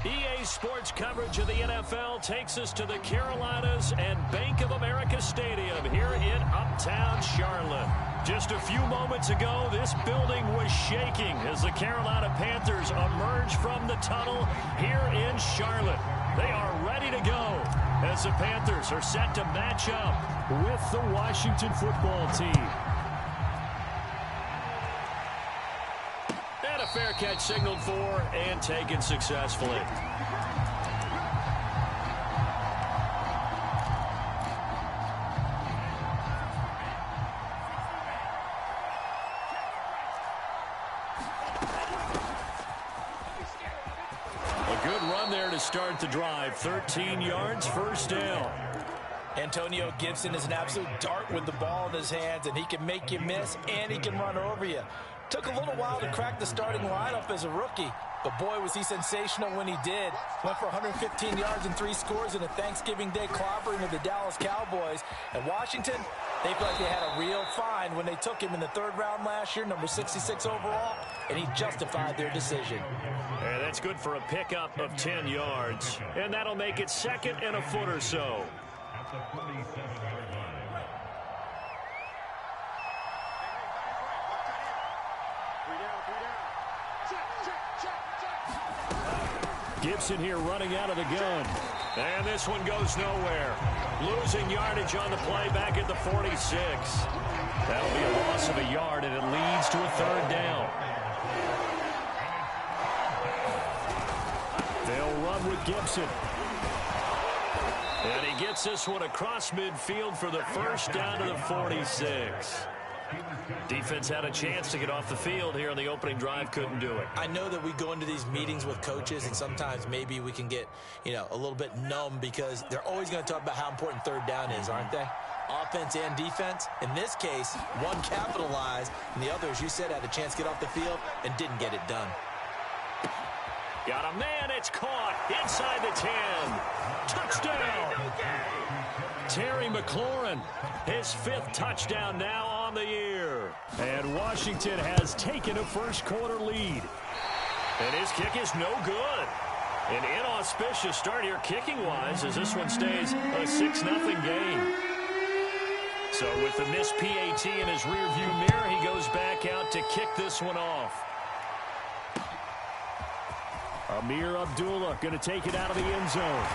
EA Sports coverage of the NFL takes us to the Carolinas and Bank of America Stadium here in Uptown Charlotte. Just a few moments ago, this building was shaking as the Carolina Panthers emerge from the tunnel here in Charlotte. They are ready to go as the Panthers are set to match up with the Washington football team. And a fair catch signaled for and taken successfully. To start the drive, 13 yards, first down. Antonio Gibson is an absolute dart with the ball in his hands, and he can make you miss, and he can run over you. Took a little while to crack the starting lineup as a rookie, but boy, was he sensational when he did. Went for 115 yards and 3 scores in a Thanksgiving Day clobbering of the Dallas Cowboys. And Washington, they feel like they had a real find when they took him in the 3rd round last year, number 66 overall, and he justified their decision. And that's good for a pickup of 10 yards. And that'll make it 2nd and a foot or so. Gibson here running out of the gun. And this one goes nowhere. Losing yardage on the play back at the 46. That'll be a loss of a yard, and it leads to a 3rd down. They'll run with Gibson. And he gets this one across midfield for the first down to the 46. Defense had a chance to get off the field here on the opening drive, couldn't do it. I know that we go into these meetings with coaches, and sometimes maybe we can get, a little bit numb because they're always going to talk about how important 3rd down is, aren't they? Offense and defense. In this case, one capitalized, and the other, as you said, had a chance to get off the field and didn't get it done. Got a man, it's caught inside the 10. Touchdown. Terry McLaurin, his 5th touchdown now on the year. And Washington has taken a first-quarter lead. And his kick is no good. An inauspicious start here kicking-wise as this one stays a 6-0 game. So with the missed PAT in his rearview mirror, he goes back out to kick this one off. Amir Abdullah going to take it out of the end zone.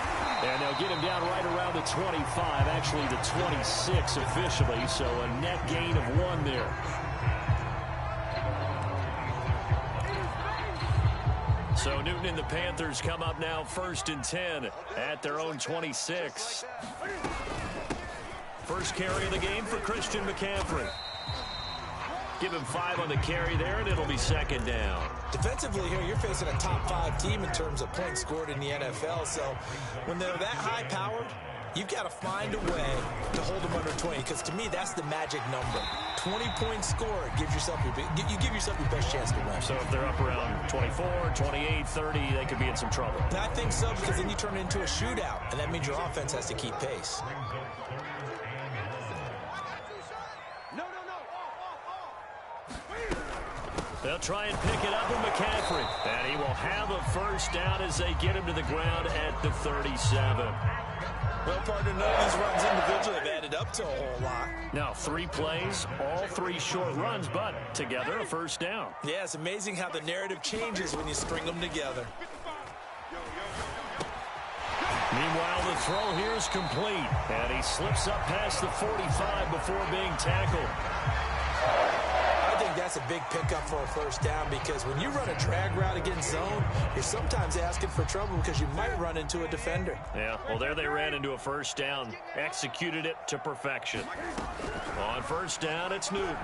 And they'll get him down right around the 25, actually the 26 officially, so a net gain of 1 there. So Newton and the Panthers come up now 1st and 10 at their own 26. First carry of the game for Christian McCaffrey. Give him 5 on the carry there, and it'll be 2nd down. Defensively here, you're facing a top 5 team in terms of points scored in the NFL. So when they're that high-powered, you've got to find a way to hold them under 20. Because to me, that's the magic number. 20 points scored gives yourself you give yourself your best chance to win. So if they're up around 24, 28, 30, they could be in some trouble. And I think so, because then you turn it into a shootout, and that means your offense has to keep pace. They'll try and pick it up with McCaffrey. And he will have a first down as they get him to the ground at the 37. Well, partner, none of these runs individually have added up to a whole lot. Now, 3 plays, all 3 short runs, but together a first down. Yeah, it's amazing how the narrative changes when you string them together. Meanwhile, the throw here is complete. And he slips up past the 45 before being tackled. I think that's a big pickup for a first down, because when you run a drag route against zone, you're sometimes asking for trouble because you might run into a defender. Yeah, well, there they ran into a first down. Executed it to perfection. On first down, it's Newton.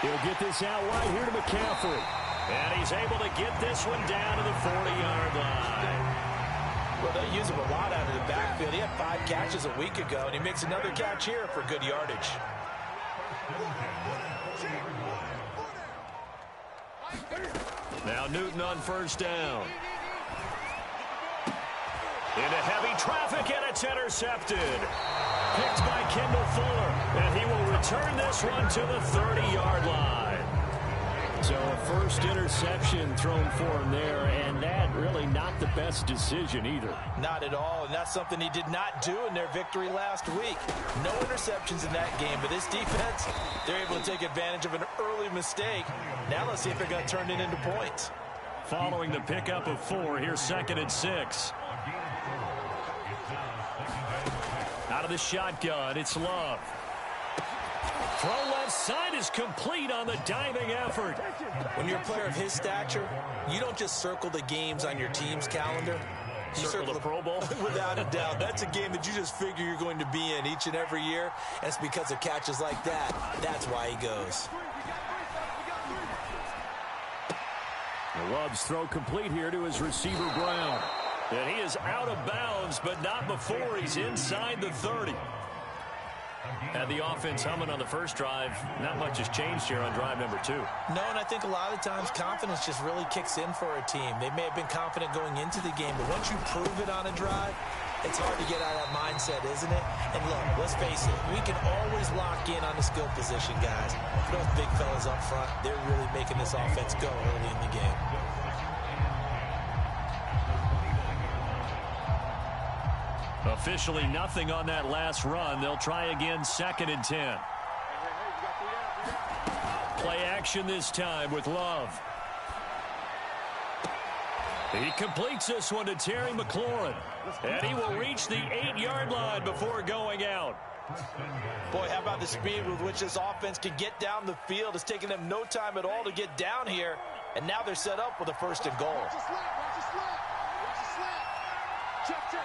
He'll get this out wide here to McCaffrey. And he's able to get this one down to the 40-yard line. Well, they use him a lot out of the backfield. He had 5 catches a week ago, and he makes another catch here for good yardage. Now Newton on first down. Into heavy traffic, and it's intercepted. Picked by Kendall Fuller, and he will return this one to the 30-yard line. So a first interception thrown for him there, and that really not the best decision either. Not at all, and that's something he did not do in their victory last week. No interceptions in that game, but this defense, they're able to take advantage of an early mistake. Now let's see if they're going to turn it into points. Following the pickup of 4, here's 2nd and 6. Out of the shotgun, it's Love. Throw left side is complete on the diving effort. When you're a player of his stature, you don't just circle the games on your team's calendar. You circle the Pro Bowl? Without a doubt. That's a game that you just figure you're going to be in each and every year. And it's because of catches like that. That's why he goes. The Love's throw complete here to his receiver, Brown. And he is out of bounds, but not before he's inside the 30. Had the offense humming on the first drive. Not much has changed here on drive number 2. No, and I think a lot of times confidence just really kicks in for a team. They may have been confident going into the game, but once you prove it on a drive, it's hard to get out of that mindset, isn't it? And look, let's face it, we can always lock in on the skill position, guys. Those big fellas up front, they're really making this offense go early in the game. Officially nothing on that last run. They'll try again, 2nd and 10. Play action this time with Love. He completes this one to Terry McLaurin. And he will reach the 8-yard line before going out. Boy, how about the speed with which this offense can get down the field? It's taking them no time at all to get down here. And now they're set up with a 1st and goal. Watch the slap. Check.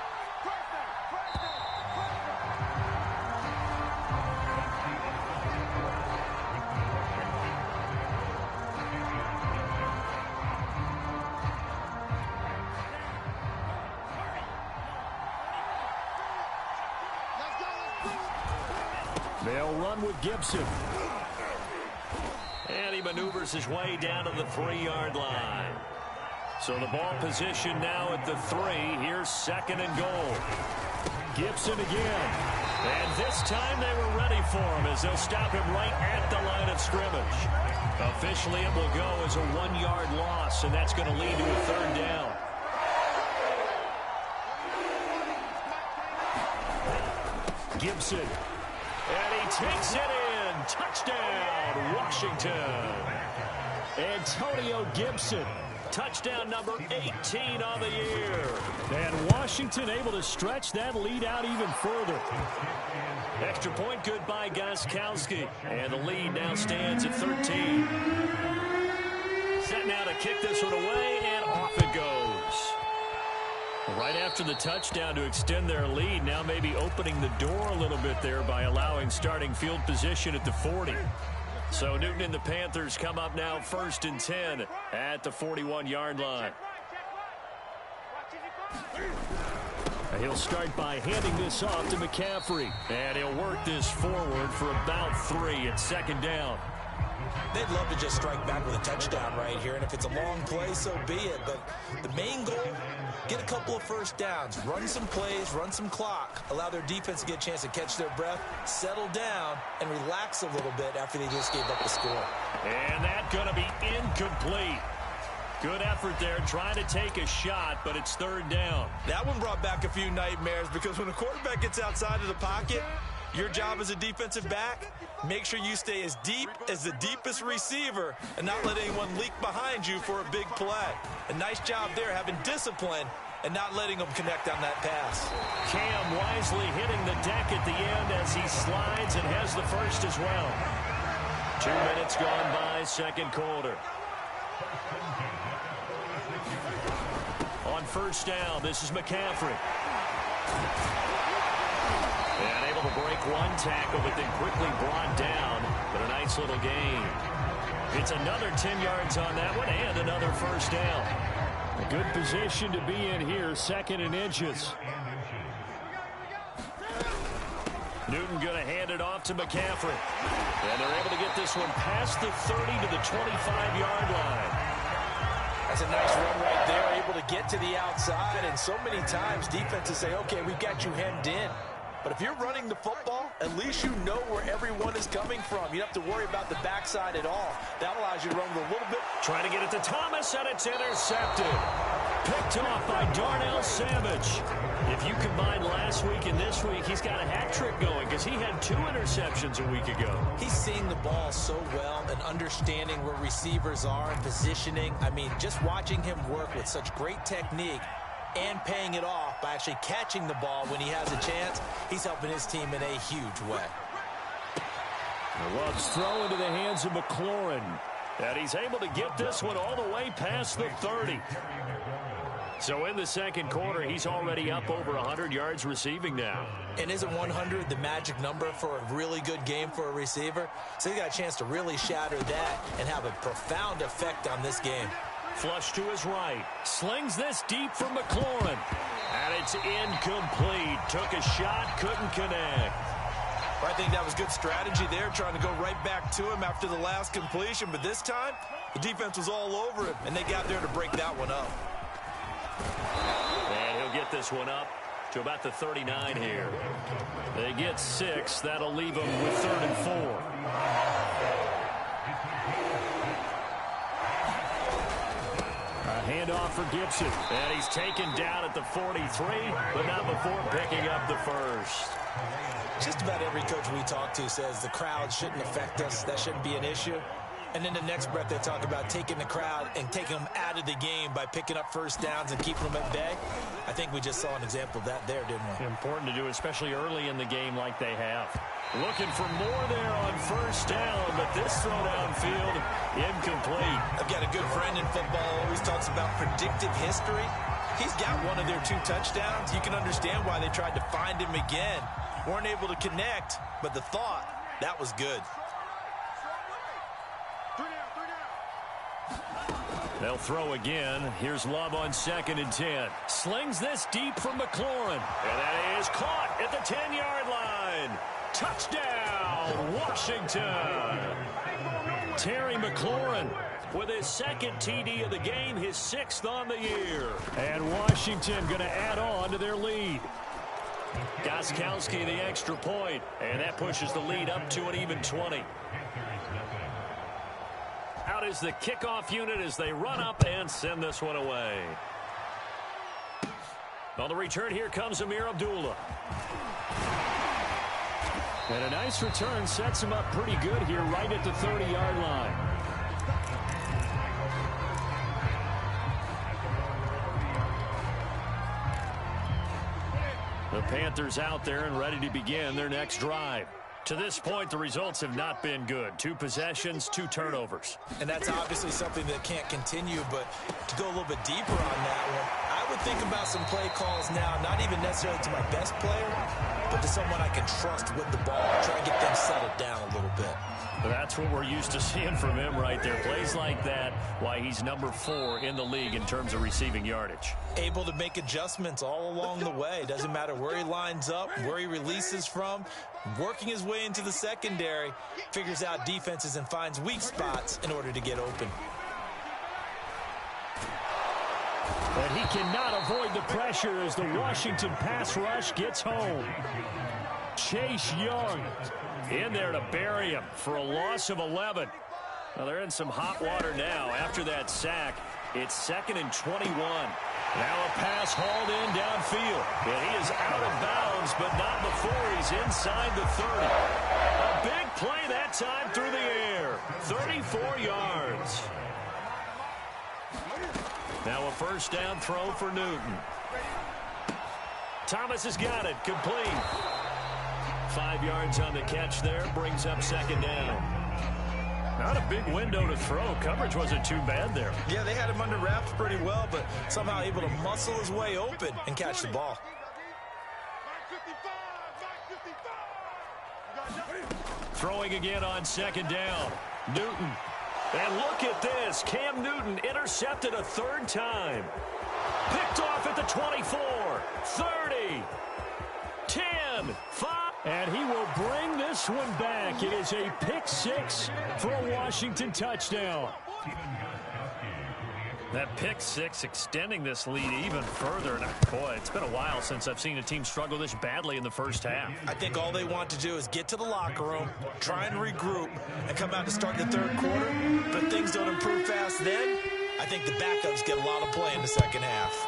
They'll run with Gibson. And he maneuvers his way down to the 3-yard line. So the ball position now at the 3. Here's 2nd and goal. Gibson again. And this time they were ready for him as they'll stop him right at the line of scrimmage. Officially it will go as a 1-yard loss, and that's going to lead to a 3rd down. Gibson. And he takes it in. Touchdown, Washington. Antonio Gibson. Touchdown number 18 on the year. And Washington able to stretch that lead out even further. Extra point good by Gostkowski. And the lead now stands at 13. Set now to kick this one away, and off it goes. Right after the touchdown to extend their lead, now maybe opening the door a little bit there by allowing starting field position at the 40. So Newton and the Panthers come up now 1st and 10 at the 41-yard line. He'll start by handing this off to McCaffrey. And he'll work this forward for about 3 at 2nd down. They'd love to just strike back with a touchdown right here, and if it's a long play, so be it. But the main goal, get a couple of 1st downs, run some plays, run some clock, allow their defense to get a chance to catch their breath, settle down, and relax a little bit after they just gave up the score. And that's going to be incomplete. Good effort there, trying to take a shot, but it's 3rd down. That one brought back a few nightmares because when a quarterback gets outside of the pocket, your job as a defensive back, make sure you stay as deep as the deepest receiver and not let anyone leak behind you for a big play. A nice job there, having discipline and not letting them connect on that pass. Cam wisely hitting the deck at the end as he slides and has the 1st as well. 2 minutes gone by, 2nd quarter. On 1st down, this is McCaffrey. And able to break one tackle, but then quickly brought down. But a nice little gain. It's another 10 yards on that one and another 1st down. A good position to be in here, 2nd and inches. Newton going to hand it off to McCaffrey. And they're able to get this one past the 30 to the 25-yard line. That's a nice run right there, able to get to the outside. And so many times defenses say, okay, we've got you hemmed in. But if you're running the football, at least you know where everyone is coming from. You don't have to worry about the backside at all. That allows you to run with a little bit. Trying to get it to Thomas, and it's intercepted. Picked off by Darnell Savage. If you combine last week and this week, he's got a hat trick going because he had 2 interceptions a week ago. He's seeing the ball so well and understanding where receivers are and positioning. I mean, just watching him work with such great technique and paying it off by actually catching the ball when he has a chance, he's helping his team in a huge way. The Love's throw into the hands of McLaurin. And he's able to get this one all the way past the 30. So in the second quarter, he's already up over 100 yards receiving now. And isn't 100 the magic number for a really good game for a receiver? So he got a chance to really shatter that and have a profound effect on this game. Flush to his right. Slings this deep from McLaurin. And it's incomplete. Took a shot, couldn't connect. I think that was good strategy there, trying to go right back to him after the last completion. But this time, the defense was all over him, and they got there to break that one up. And he'll get this one up to about the 39 here. They get 6. That'll leave them with 3rd and 4. Handoff for Gibson. And he's taken down at the 43, but not before picking up the first. Just about every coach we talk to says the crowd shouldn't affect us. That shouldn't be an issue. And in the next breath, they talk about taking the crowd and taking them out of the game by picking up first downs and keeping them at bay. I think we just saw an example of that there, didn't we? Important to do, especially early in the game like they have. Looking for more there on first down, but this throw downfield, incomplete. I've got a good friend in football, always talks about predictive history. He's got one of their 2 touchdowns. You can understand why they tried to find him again. Weren't able to connect, but the thought, that was good. They'll throw again. Here's Love on 2nd and 10. Slings this deep from McLaurin. And that is caught at the 10-yard line. Touchdown, Washington. Terry McLaurin with his 2nd TD of the game, his 6th on the year. And Washington going to add on to their lead. Gostkowski the extra point, and that pushes the lead up to an even 20. Out is the kickoff unit as they run up and send this one away. On the return, here comes Amir Abdullah. And a nice return sets him up pretty good here right at the 30-yard line. The Panthers out there and ready to begin their next drive. To this point, the results have not been good. 2 possessions, 2 turnovers. And that's obviously something that can't continue, but to go a little bit deeper on that one, I would think about some play calls now, not even necessarily to my best player, but to someone I can trust with the ball. Try and get them settled down a little bit. That's what we're used to seeing from him right there. Plays like that, why he's number 4 in the league in terms of receiving yardage. Able to make adjustments all along the way. Doesn't matter where he lines up, where he releases from. Working his way into the secondary, figures out defenses and finds weak spots in order to get open. And he cannot avoid the pressure as the Washington pass rush gets home. Chase Young in there to bury him for a loss of 11. Well, they're in some hot water now after that sack. It's 2nd and 21. Now a pass hauled in downfield. And he is out of bounds, but not before he's inside the 30. A big play that time through the air. 34 yards. Now a first down throw for Newton. Thomas has got it. Complete. 5 yards on the catch there. Brings up 2nd down. Not a big window to throw. Coverage wasn't too bad there. Yeah, they had him under wraps pretty well, but somehow able to muscle his way open and catch the ball. Throwing again on 2nd down. Newton. And look at this. Cam Newton intercepted a 3rd time. Picked off at the 24, 30, 10, 5. And he will bring this one back. It is a pick 6 for a Washington touchdown. That pick six extending this lead even further. And boy, it's been a while since I've seen a team struggle this badly in the first half. I think all they want to do is get to the locker room, try and regroup, and come out to start the third quarter. But if things don't improve fast then, I think the backups get a lot of play in the second half.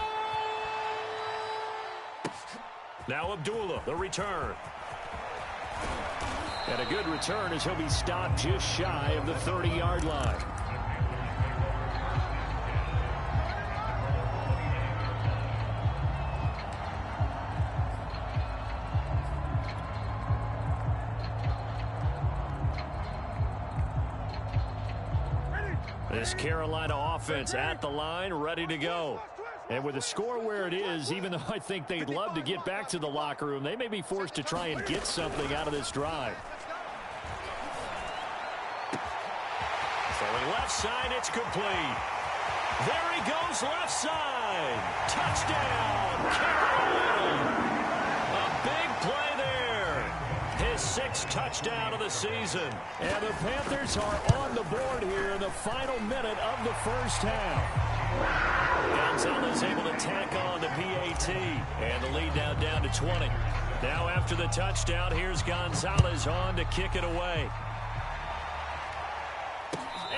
Now Abdullah, the return. And a good return as he'll be stopped just shy of the 30-yard line. This Carolina offense at the line, ready to go. And with the score where it is, even though I think they'd love to get back to the locker room, they may be forced to try and get something out of this drive. Throwing left side, it's complete. There he goes, left side. Touchdown, Carolina. A big play there. His sixth touchdown of the season. And the Panthers are on the board here in the final minute of the first half. Gonzalez able to tack on the PAT. And the lead now down to 20. Now after the touchdown, here's Gonzalez on to kick it away.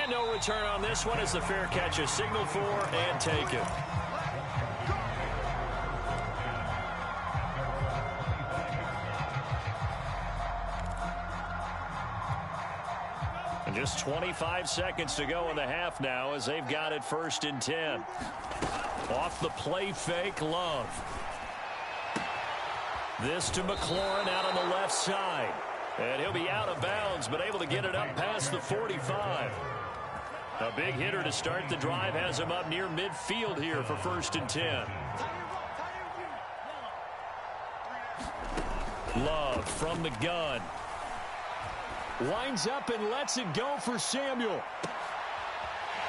And no return on this one as the fair catch is signaled for and taken. And just 25 seconds to go in the half now as they've got it 1st and 10. Off the play fake, Love. This to McLaurin out on the left side. And he'll be out of bounds, but able to get it up past the 45. A big hitter to start the drive has him up near midfield here for 1st and 10. Love from the gun. Winds up and lets it go for Samuel.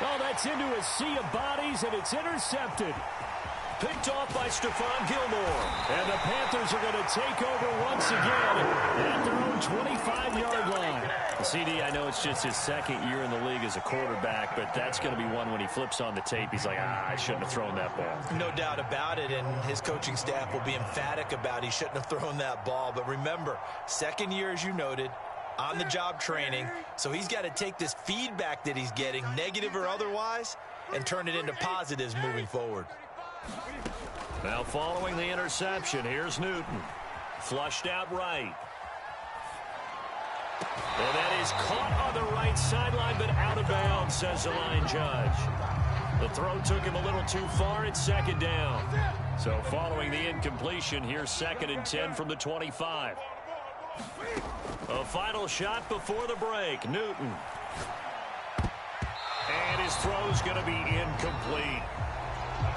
Oh, that's into a sea of bodies, and it's intercepted. Picked off by Stephon Gilmore. And the Panthers are going to take over once again at their own 25-yard line. CD, I know it's just his second year in the league as a quarterback, but that's going to be one when he flips on the tape. He's like, I shouldn't have thrown that ball. No doubt about it, and his coaching staff will be emphatic about he shouldn't have thrown that ball. But remember, second year, as you noted, on-the-job training, so he's got to take this feedback that he's getting, negative or otherwise, and turn it into positives moving forward. Now following the interception, here's Newton. Flushed out right. And that is caught on the right sideline, but out of bounds, says the line judge. The throw took him a little too far. It's 2nd down. So following the incompletion, here's 2nd and 10 from the 25. A final shot before the break. Newton. And his throw's going to be incomplete.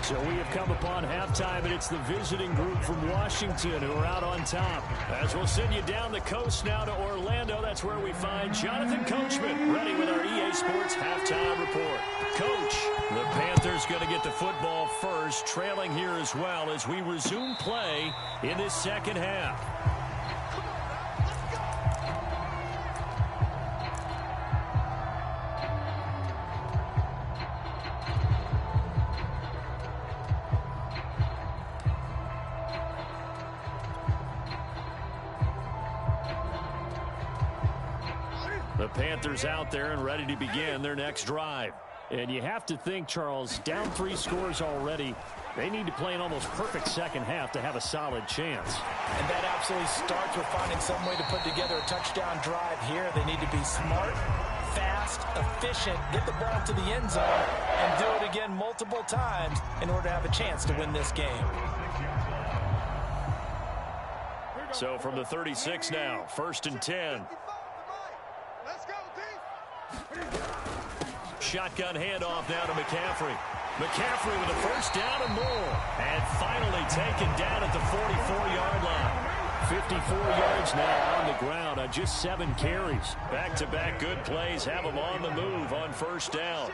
So we have come upon halftime, and it's the visiting group from Washington who are out on top. As we'll send you down the coast now to Orlando, that's where we find Jonathan Coachman ready with our EA Sports halftime report. Coach, the Panthers going to get the football first, trailing here as well as we resume play in this second half. The Panthers out there and ready to begin their next drive. And you have to think, Charles, down 3 scores already. They need to play an almost perfect second half to have a solid chance. And that absolutely starts with finding some way to put together a touchdown drive here. They need to be smart, fast, efficient, get the ball to the end zone, and do it again multiple times in order to have a chance to win this game. So from the 36 now, 1st and 10. Shotgun handoff now to McCaffrey. McCaffrey with a 1st down and more. And finally taken down at the 44-yard line. 54 yards now on the ground on just 7 carries. Back-to-back good plays have him on the move on 1st down.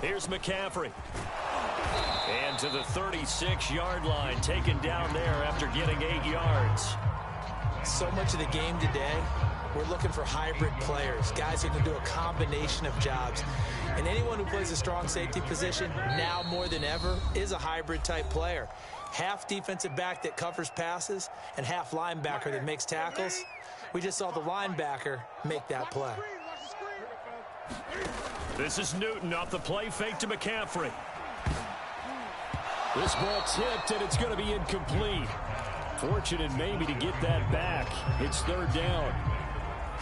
Here's McCaffrey. And to the 36-yard line, taken down there after getting 8 yards. So much of the game today, we're looking for hybrid players, guys who can do a combination of jobs. And anyone who plays a strong safety position, now more than ever, is a hybrid type player. Half defensive back that covers passes and half linebacker that makes tackles. We just saw the linebacker make that play. This is Newton off the play fake to McCaffrey. This ball tipped, and it's going to be incomplete. Fortunate maybe to get that back. It's third down.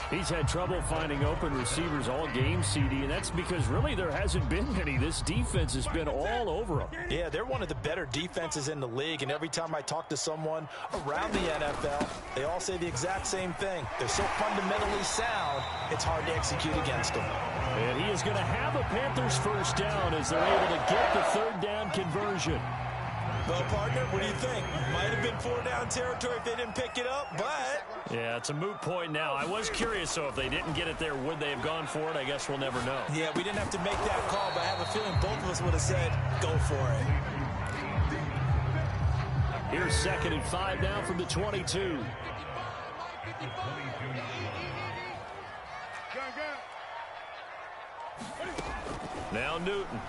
He's had trouble finding open receivers all game, CD, and that's because really there hasn't been many. This defense has been all over them. Yeah, they're one of the better defenses in the league, and every time I talk to someone around the NFL, they all say the exact same thing. They're so fundamentally sound, it's hard to execute against them. And he is going to have a Panthers first down as they're able to get the third down conversion. Well, partner, what do you think? Might have been 4-down territory if they didn't pick it up, but... Yeah, it's a moot point now. I was curious, so if they didn't get it there, would they have gone for it? I guess we'll never know. Yeah, we didn't have to make that call, but I have a feeling both of us would have said, go for it. Here's 2nd and 5 now from the 22. Now Newton.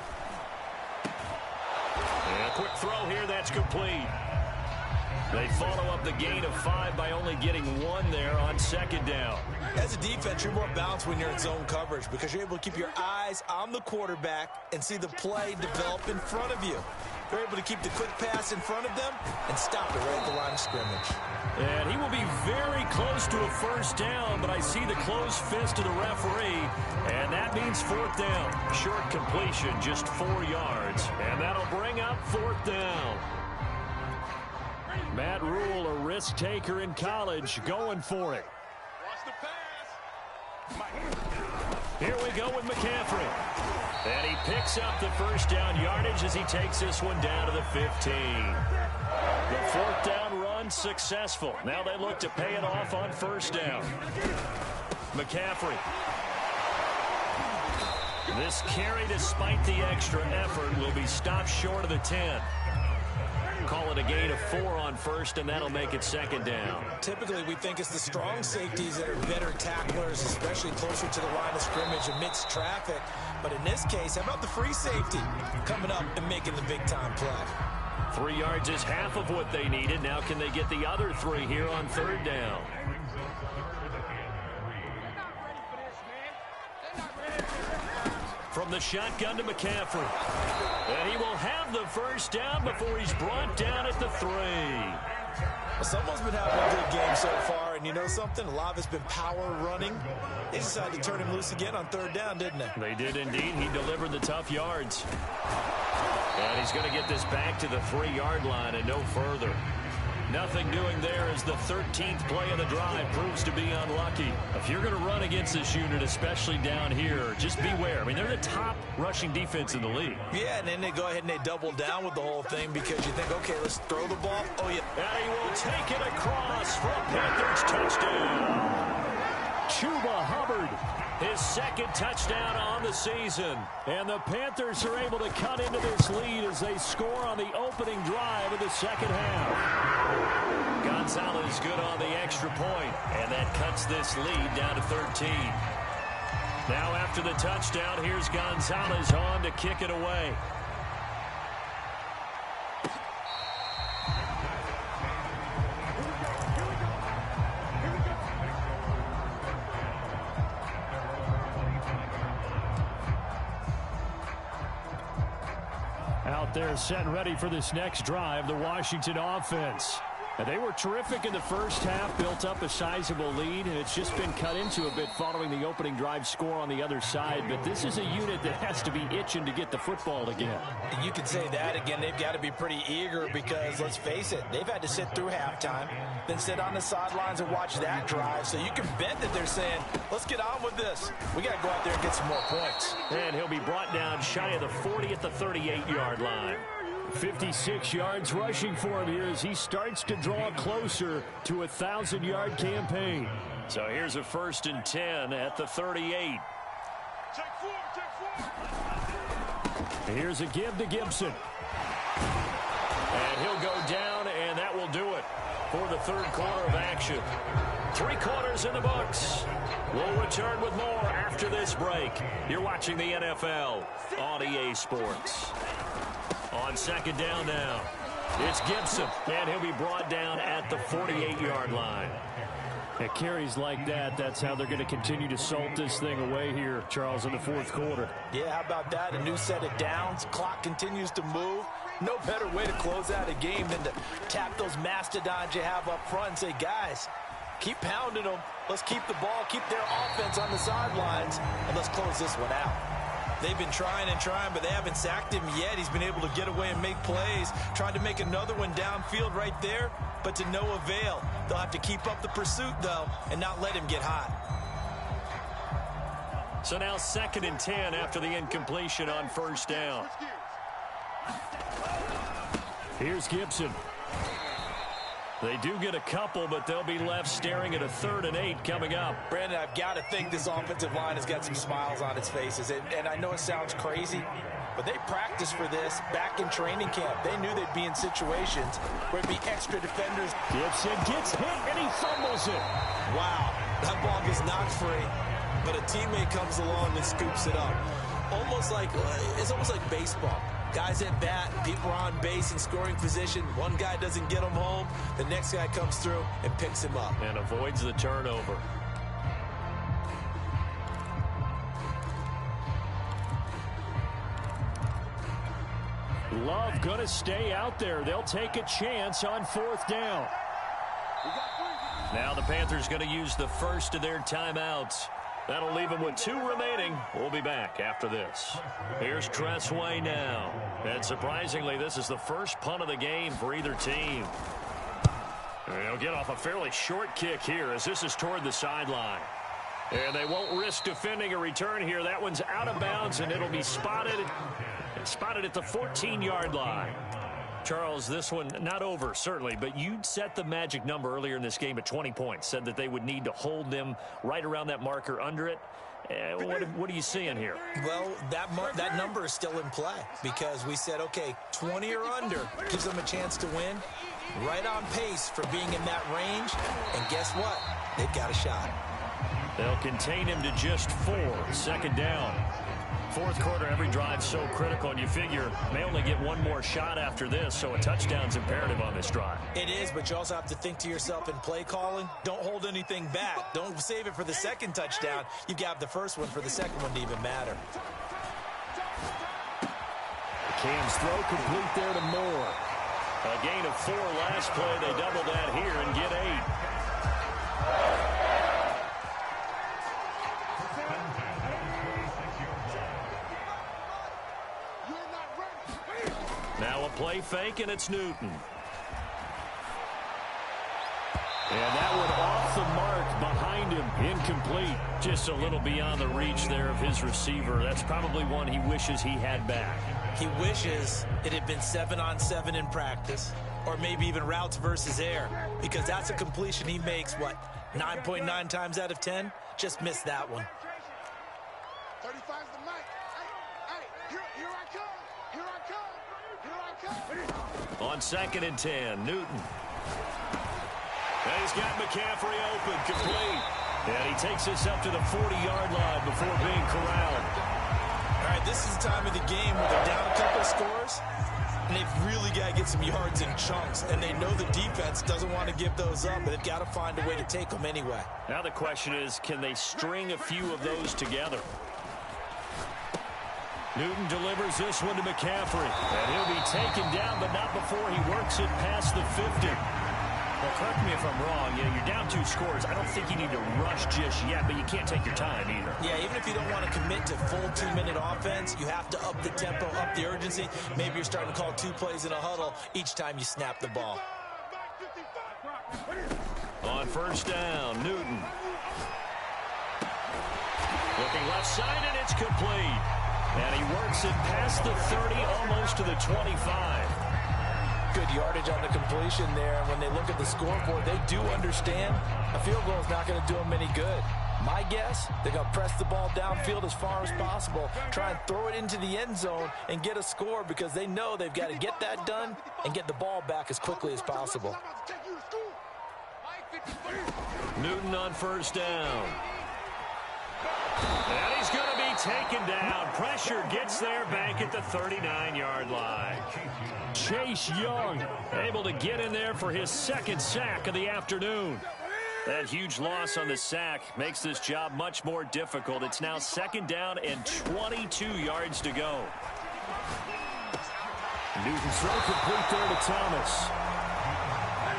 And a quick throw here, that's complete. They follow up the gain of 5 by only getting 1 there on 2nd down. As a defense, you're more balanced when you're in zone coverage because you're able to keep your eyes on the quarterback and see the play develop in front of you. They're able to keep the quick pass in front of them and stop it right at the line of scrimmage. And he will be very close to a first down, but I see the closed fist of the referee, and that means 4th down. Short completion, just 4 yards, and that'll bring up 4th down. Matt Rule, a risk taker in college, going for it. Here we go with McCaffrey. And he picks up the first down yardage as he takes this one down to the 15. The 4th down run successful. Now they look to pay it off on first down. McCaffrey. This carry, despite the extra effort, will be stopped short of the 10. Call it a gain of 4 on first, and that'll make it 2nd down. Typically, we think it's the strong safeties that are better tacklers, especially closer to the line of scrimmage amidst traffic. But in this case, how about the free safety coming up and making the big-time play? 3 yards is half of what they needed. Now can they get the other 3 here on 3rd down? From the shotgun to McCaffrey. And he will have the first down before he's brought down at the 3. Well, someone's been having a good game so far, and you know something? A lot of it's been power running. They decided to turn him loose again on 3rd down, didn't they? They did indeed. He delivered the tough yards. And he's going to get this back to the 3-yard line and no further. Nothing doing there as the 13th play of the drive proves to be unlucky. If you're going to run against this unit, especially down here, just beware. I mean, they're the top rushing defense in the league. Yeah, and then they go ahead and they double down with the whole thing because you think, okay, let's throw the ball. Oh, yeah. And he will take it across for a Panthers touchdown. Chuba Hubbard, his 2nd touchdown on the season. And the Panthers are able to cut into this lead as they score on the opening drive of the 2nd half. Gonzalez good on the extra point, and that cuts this lead down to 13. Now after the touchdown, here's Gonzalez on to kick it away. Out there set and ready for this next drive, the Washington offense. And they were terrific in the first half, built up a sizable lead, and it's just been cut into a bit following the opening drive score on the other side. But this is a unit that has to be itching to get the football again. You can say that again. They've got to be pretty eager because, let's face it, they've had to sit through halftime, then sit on the sidelines and watch that drive. So you can bet that they're saying, let's get on with this. We got to go out there and get some more points. And he'll be brought down shy of the 40 at the 38-yard line. 56 yards rushing for him here as he starts to draw closer to a 1,000-yard campaign. So here's a 1st and 10 at the 38. Here's a give to Gibson. And he'll go down, and that will do it. for the third quarter of action. 3 quarters in the books. We'll return with more after this break. You're watching the NFL on EA Sports. On second down now, it's Gibson, and he'll be brought down at the 48-yard line. At carries like that, that's how they're going to continue to salt this thing away here, Charles, in the fourth quarter. Yeah, how about that? A new set of downs. Clock continues to move. No better way to close out a game than to tap those mastodons you have up front and say, guys, keep pounding them. Let's keep the ball, keep their offense on the sidelines, and let's close this one out. They've been trying and trying, but they haven't sacked him yet. He's been able to get away and make plays. Tried to make another one downfield right there, but to no avail. They'll have to keep up the pursuit, though, and not let him get hot. So now 2nd and 10 after the incompletion on first down. Here's Gibson. They do get a couple, but they'll be left staring at a 3rd and 8 coming up. Brandon, I've got to think this offensive line has got some smiles on its faces. And I know it sounds crazy, but they practiced for this back in training camp. They knew they'd be in situations where it'd be extra defenders. Gibson gets hit, and he fumbles it. Wow, that ball gets knocked free, but a teammate comes along and scoops it up. It's almost like baseball. Guys at bat, people are on base in scoring position. One guy doesn't get him home. The next guy comes through and picks him up. And avoids the turnover. Love going to stay out there. They'll take a chance on 4th down. Now the Panthers going to use the first of their timeouts. That'll leave them with 2 remaining. We'll be back after this. Here's Tressway now. And surprisingly, this is the first punt of the game for either team. They'll get off a fairly short kick here as this is toward the sideline. And they won't risk defending a return here. That one's out of bounds, and it'll be spotted at the 14-yard line. Charles, this one not over, certainly, but you set the magic number earlier in this game at 20 points, said that they would need to hold them right around that marker under it. What are you seeing here? Well, that number is still in play because we said, okay, 20 or under gives them a chance to win. Right on pace for being in that range, and guess what? They've got a shot. They'll contain him to just 4, 2nd down. Fourth quarter, every drive so critical, and you figure may only get one more shot after this, so a touchdown's imperative on this drive. It is, but you also have to think to yourself in play calling, don't hold anything back. Don't save it for the 2nd touchdown. You got the first one for the 2nd one to even matter. Cam's throw complete there to Moore. A gain of 4 last play. They double that here and get 8. Now a play fake, and it's Newton. And that one off the mark behind him, incomplete. Just a little beyond the reach there of his receiver. That's probably one he wishes he had back. He wishes it had been 7-on-7 in practice, or maybe even routes versus air, because that's a completion he makes, 9.9 times out of 10? Just missed that one. 35's the mic. Hey, here I come. Here I come. On 2nd and 10, Newton. And he's got McCaffrey open, complete. And he takes this up to the 40-yard line before being corralled. All right, this is the time of the game where they're down a couple of scores, and they've really got to get some yards in chunks, and they know the defense doesn't want to give those up, but they've got to find a way to take them anyway. Now the question is, can they string a few of those together? Newton delivers this one to McCaffrey, and he'll be taken down, but not before he works it past the 50. Well, correct me if I'm wrong. You're down 2 scores. I don't think you need to rush just yet, but you can't take your time either. Yeah, even if you don't want to commit to full 2-minute offense, you have to up the tempo, up the urgency. Maybe you're starting to call 2 plays in a huddle each time you snap the ball. On first down, Newton. Looking left side, and it's complete. And he works it past the 30, almost to the 25. Good yardage on the completion there. And when they look at the scoreboard, they do understand a field goal is not going to do them any good. My guess, they're going to press the ball downfield as far as possible, try and throw it into the end zone and get a score because they know they've got to get that done and get the ball back as quickly as possible. Newton on first down. And he's going to be taken down. Pressure gets there back at the 39-yard line. Chase Young able to get in there for his second sack of the afternoon. That huge loss on the sack makes this job much more difficult. It's now second down and 22 yards to go. Newton's throw complete there to Thomas.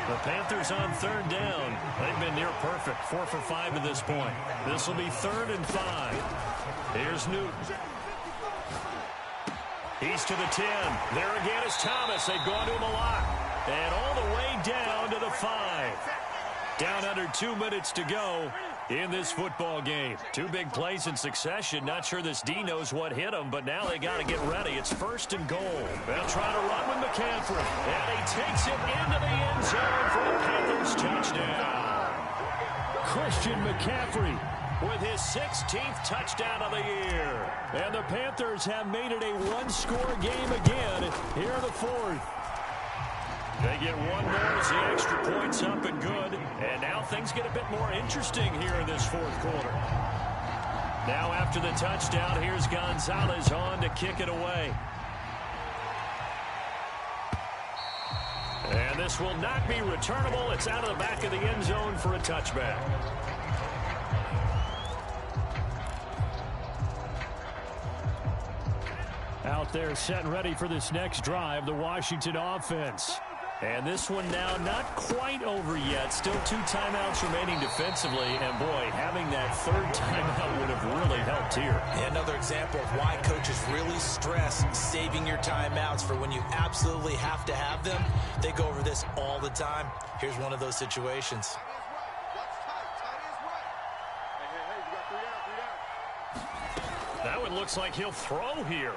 The Panthers on third down. They've been near perfect. 4 for 5 at this point. This will be 3rd and 5. Here's Newton. He's to the 10. There again is Thomas. They've gone to him a lot. And all the way down to the 5. Down under 2 minutes to go in this football game. 2 big plays in succession. Not sure this D knows what hit him, but now they got to get ready. It's 1st and goal. They'll try to run with McCaffrey. And he takes it into the end zone for the Panthers touchdown. Christian McCaffrey with his 16th touchdown of the year. And the Panthers have made it a one-score game again here in the 4th. They get one more as the extra point's up and good. And now things get a bit more interesting here in this 4th quarter. Now after the touchdown, here's Gonzalez on to kick it away. And this will not be returnable. It's out of the back of the end zone for a touchback. Out there set and ready for this next drive, the Washington offense. And this one now not quite over yet. Still 2 timeouts remaining defensively. And, boy, having that 3rd timeout would have really helped here. Yeah, another example of why coaches really stress saving your timeouts for when you absolutely have to have them. They go over this all the time. Here's one of those situations. That one looks like he'll throw here.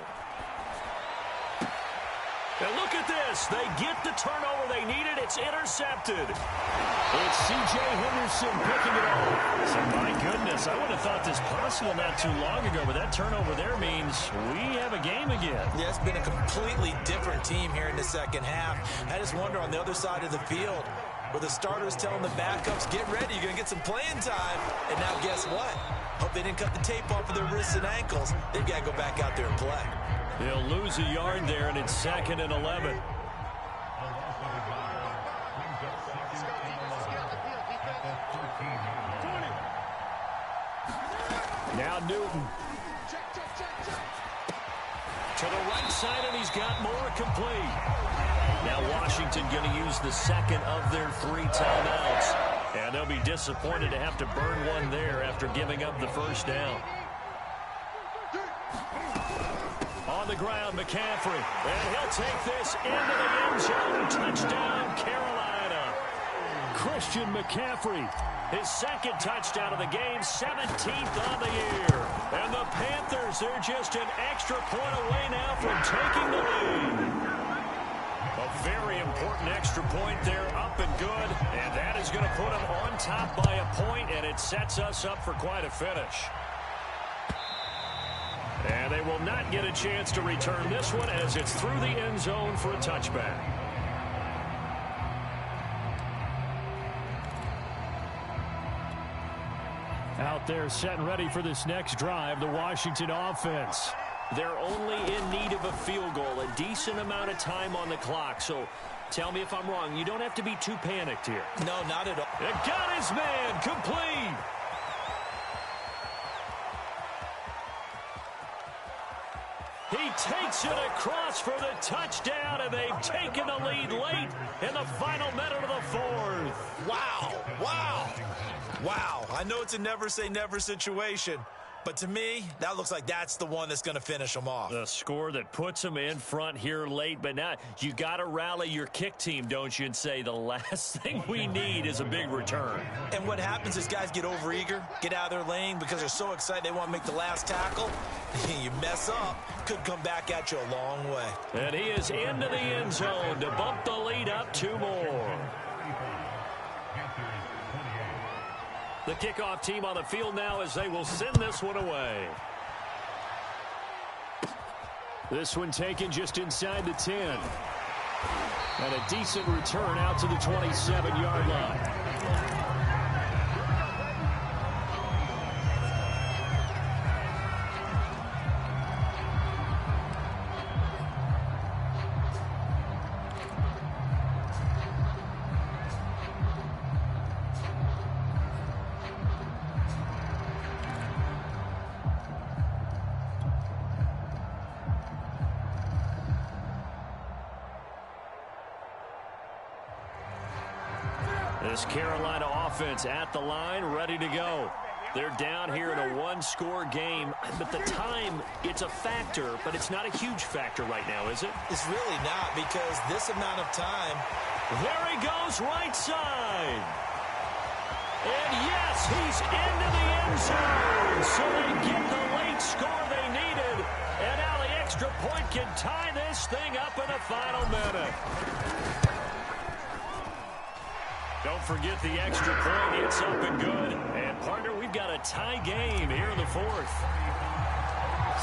And look at this. They get the turnover they needed. It's intercepted. It's C.J. Henderson picking it up. So, my goodness, I wouldn't have thought this possible not too long ago, but that turnover there means we have a game again. Yeah, it's been a completely different team here in the second half. I just wonder on the other side of the field where the starters telling the backups, get ready, you're going to get some playing time. And now guess what? Hope they didn't cut the tape off of their wrists and ankles. They've got to go back out there and play. He'll lose a yard there, and it's 2nd and 11. Now Newton. To the right side, and he's got more complete. Now Washington going to use the 2nd of their 3 timeouts. And they'll be disappointed to have to burn one there after giving up the 1st down. On the ground, McCaffrey. And he'll take this into the end zone. Touchdown, Carolina. Christian McCaffrey. His 2nd touchdown of the game, 17th on the year. And the Panthers, they're just an extra point away now from taking the lead. A very important extra point there, up and good. And that is going to put them on top by a point, and it sets us up for quite a finish. And they will not get a chance to return this one as it's through the end zone for a touchback. Out there set and ready for this next drive, the Washington offense. They're only in need of a field goal, a decent amount of time on the clock. So tell me if I'm wrong. You don't have to be too panicked here. No, not at all. It got his man complete. He takes it across for the touchdown, and they've taken the lead late in the final minute of the 4th. Wow, wow, wow. I know it's a never-say-never situation, but to me, that looks like that's the one that's going to finish them off. The score that puts them in front here late, but now you got to rally your kick team, don't you, and say the last thing we need is a big return. And what happens is guys get overeager, get out of their lane because they're so excited they want to make the last tackle. You mess up, could come back at you a long way. And he is into the end zone to bump the lead up 2 more. The kickoff team on the field now as they will send this one away. This one taken just inside the 10. And a decent return out to the 27-yard line. This Carolina offense at the line, ready to go. They're down here in a one-score game, but the time, it's a factor, but it's not a huge factor right now, is it? It's really not, because this amount of time. There he goes, right side. And yes, he's into the end zone. So they get the late score they needed. And now the extra point can tie this thing up in the final minute. Don't forget the extra point. It's up and good. And, partner, we've got a tie game here in the fourth.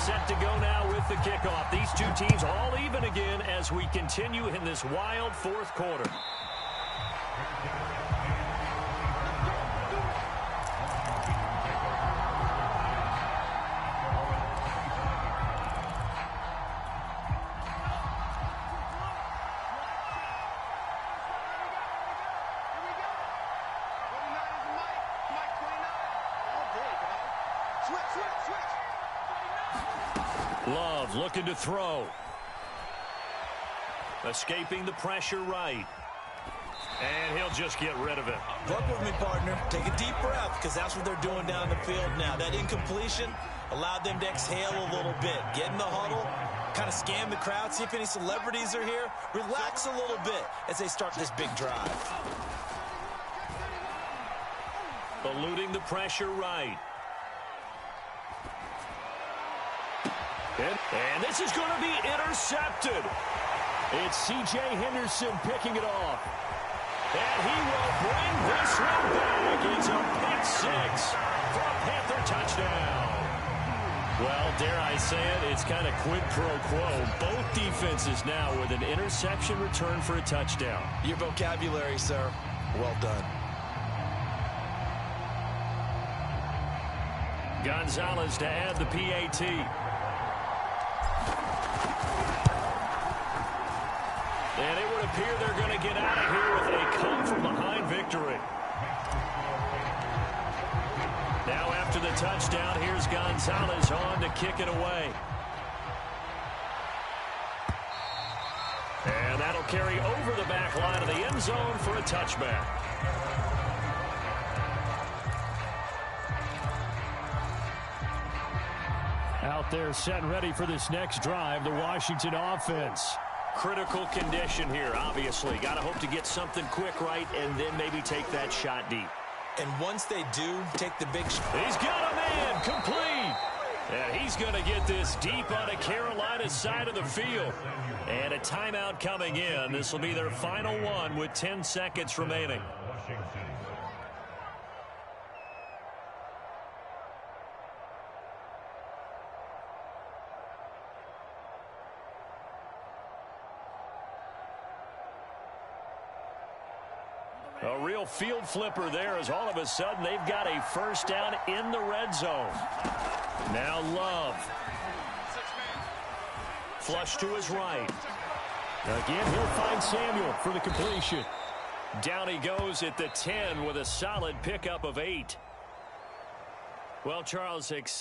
Set to go now with the kickoff. These two teams all even again as we continue in this wild fourth quarter. Love looking to throw. Escaping the pressure right. And he'll just get rid of it. Work with me, partner. Take a deep breath, because that's what they're doing down the field now. That incompletion allowed them to exhale a little bit. Get in the huddle, kind of scan the crowd, see if any celebrities are here. Relax a little bit as they start this big drive. Eluding the pressure right. And this is going to be intercepted. It's C.J. Henderson picking it off. And he will bring this one back. It's a pick six for a Panther touchdown. Well, dare I say it, it's kind of quid pro quo. Both defenses now with an interception return for a touchdown. Your vocabulary, sir. Well done. Gonzalez to add the PAT. And it would appear they're going to get out of here with a come-from-behind victory. Now after the touchdown, here's Gonzalez on to kick it away. And that'll carry over the back line of the end zone for a touchback. Out there set and ready for this next drive, the Washington offense. Critical condition here, obviously. Got to hope to get something quick right and then maybe take that shot deep. And once they do, take the big shot. He's got a man, complete. And he's going to get this deep on the Carolina side of the field. And a timeout coming in. This will be their final one with 10 seconds remaining. A real field flipper there as all of a sudden they've got a first down in the red zone. Now Love. Flush to his right. Again, he'll find Samuel for the completion. Down he goes at the 10 with a solid pickup of 8. Well, Charles, excited.